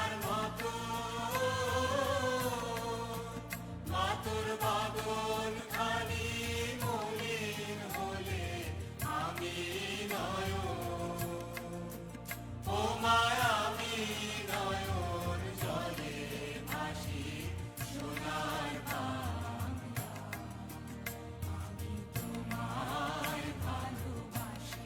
তোমার মতো মাতুর বাদল খানি মলিন হলে আমি নয়ন ও মায়া আমি নয়ন জলে ভাসি সোনার বাংলা আমি তোমায় ভালোবাসি।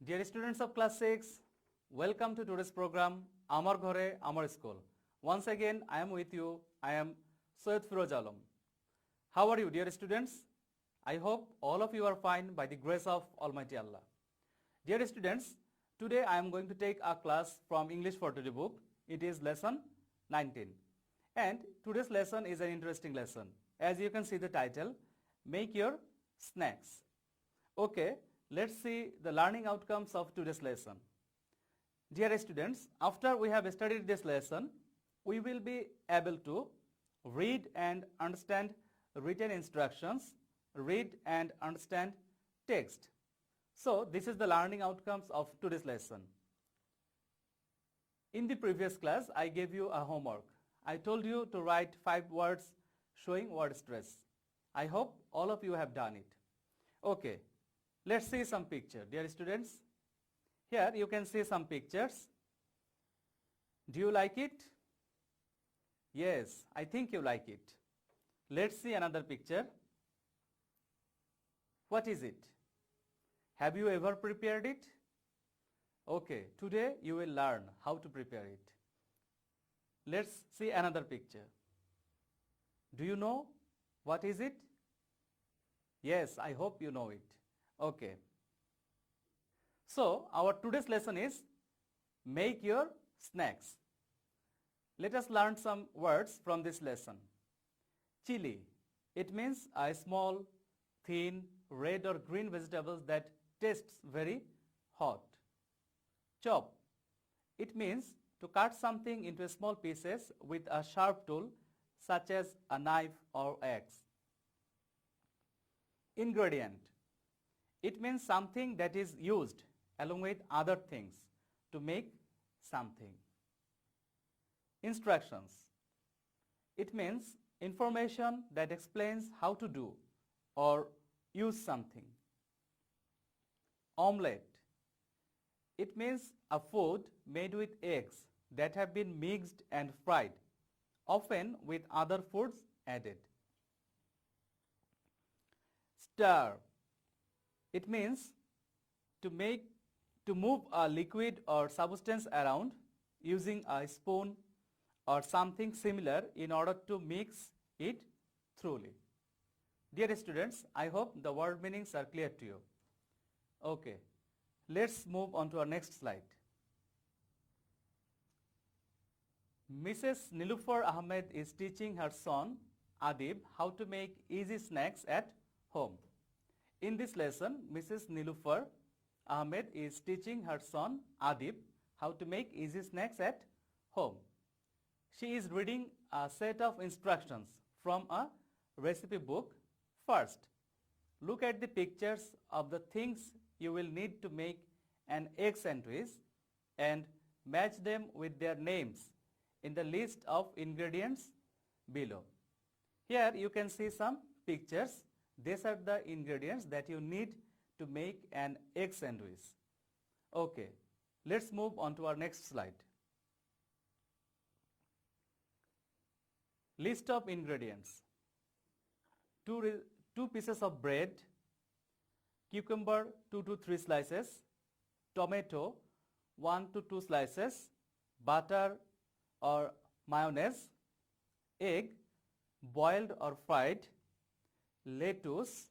Dear students of class 6, welcome to today's program Amar Ghore Amar School. Once again, I am with you. I am Syed Firoz Alam. How are you, dear students? I hope all of you are fine by the grace of Almighty Allah. Dear students, today I am going to take a class from English for Today book. It is lesson 19. And today's lesson is an interesting lesson. As you can see the title, Make Your Snacks. Okay, let's see the learning outcomes of today's lesson. Dear students, after we have studied this lesson, we will be able to read and understand written instructions, read and understand text. So this is the learning outcomes of today's lesson. In the previous class, I gave you a homework. I told you to write 5 words showing word stress. I hope all of you have done it. Okay. Let's see some picture, dear students. Here you can see some pictures. Do you like it? Yes, I think you like it. Let's see another picture. What is it? Have you ever prepared it? Okay, today you will learn how to prepare it. Let's see another picture. Do you know what is it? Yes, I hope you know it. Okay. So our today's lesson is make your snacks. Let us learn some words from this lesson. Chili. It means a small, thin, red or green vegetables that tastes very hot. Chop. It means to cut something into small pieces with a sharp tool such as a knife or axe. Ingredient. It means something that is used along with other things to make something. Instructions. It means information that explains how to do or use something. Omelette. It means a food made with eggs that have been mixed and fried, often with other foods added. Stir. It means to move a liquid or substance around using a spoon or something similar in order to mix it thoroughly. Dear students, I hope the word meanings are clear to you. Okay, let's move on to our next slide. Mrs. Nilufar Ahmed is teaching her son Adib how to make easy snacks at home. In this lesson, Mrs. Nilufar Ahmed is teaching her son Adib how to make easy snacks at home. She is reading a set of instructions from a recipe book. First, look at the pictures of the things you will need to make an egg sandwich and match them with their names in the list of ingredients below. Here you can see some pictures. These are the ingredients that you need to make an egg sandwich. Okay, let's move on to our next slide. List of ingredients. Two pieces of bread, cucumber 2 to 3 slices, tomato 1 to 2 slices, butter or mayonnaise, egg boiled or fried, lettuce,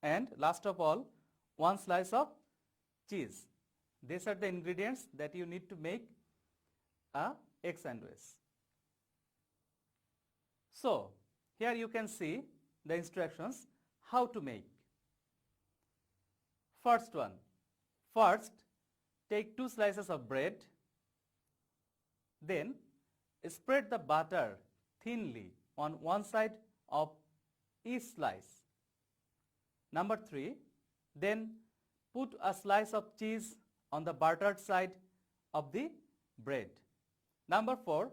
and last of all 1 slice of cheese. These are the ingredients that you need to make a egg sandwich. So here you can see the instructions how to make. First one, first take 2 slices of bread, then spread the butter thinly on one side of each slice. Number 3, then put a slice of cheese on the buttered side of the bread. Number 4,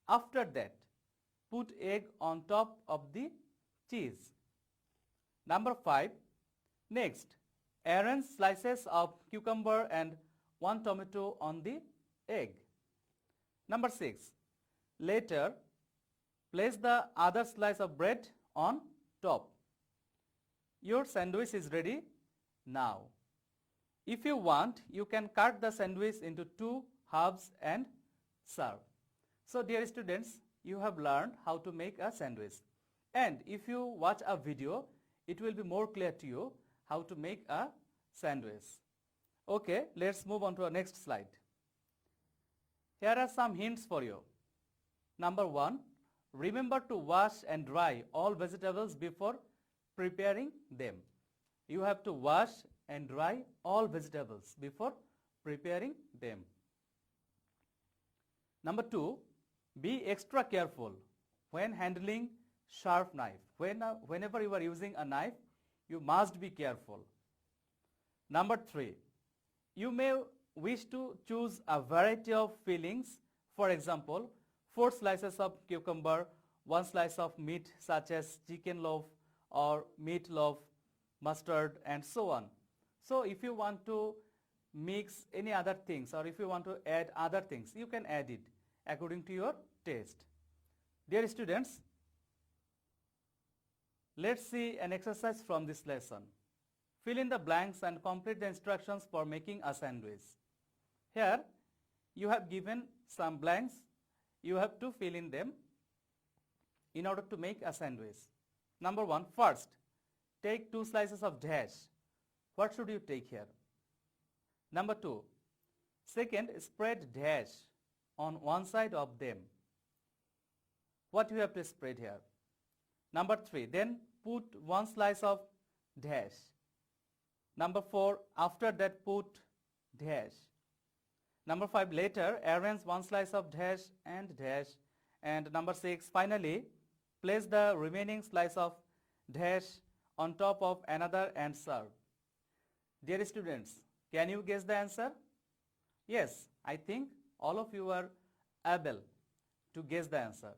after that, put egg on top of the cheese. Number 5, next, arrange slices of cucumber and 1 tomato on the egg. Number 6, later, place the other slice of bread on top. Your sandwich is ready now. If you want, you can cut the sandwich into 2 halves and serve. So dear students, you have learned how to make a sandwich. And if you watch a video, it will be more clear to you how to make a sandwich. Okay, let's move on to our next slide. Here are some hints for you. Number 1, remember to wash and dry all vegetables before preparing them. You have to wash and dry all vegetables before preparing them. Number 2, be extra careful when handling sharp knife. Whenever you are using a knife, you must be careful. Number 3, you may wish to choose a variety of fillings. For example, 4 slices of cucumber, 1 slice of meat such as chicken loaf or meat loaf, mustard, and so on. So if you want to mix any other things or if you want to add other things, you can add it according to your taste. Dear students, let's see an exercise from this lesson. Fill in the blanks and complete the instructions for making a sandwich. Here you have given some blanks. You have to fill in them in order to make a sandwich. Number 1, first, take 2 slices of dash. What should you take here? Number 2, second, spread dash on one side of them. What you have to spread here? Number 3, then put 1 slice of dash. Number 4, after that put dash. Number 5, later arrange 1 slice of dash. And number 6, finally, place the remaining slice of dash on top of another and serve. Dear students, can you guess the answer? Yes, I think all of you are able to guess the answer.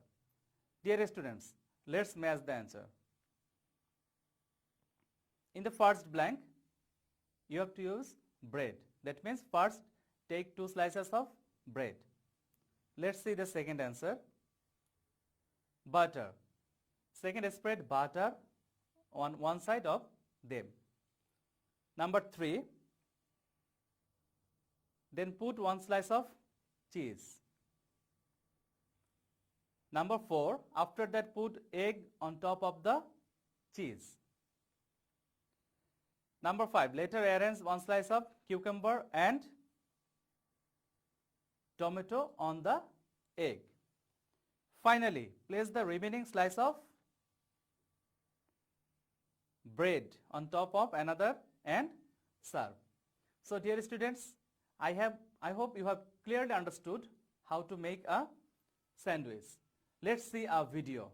Dear students, let's match the answer. In the first blank, you have to use bread. That means first take 2 slices of bread. Let's see the second answer. Butter. Second, spread butter on one side of them. Number 3, then put 1 slice of cheese. Number 4, after that put egg on top of the cheese. Number 5, later arrange 1 slice of cucumber and tomato on the egg. Finally, place the remaining slice of bread on top of another and serve. So dear students, I hope you have clearly understood how to make a sandwich. Let's see a video.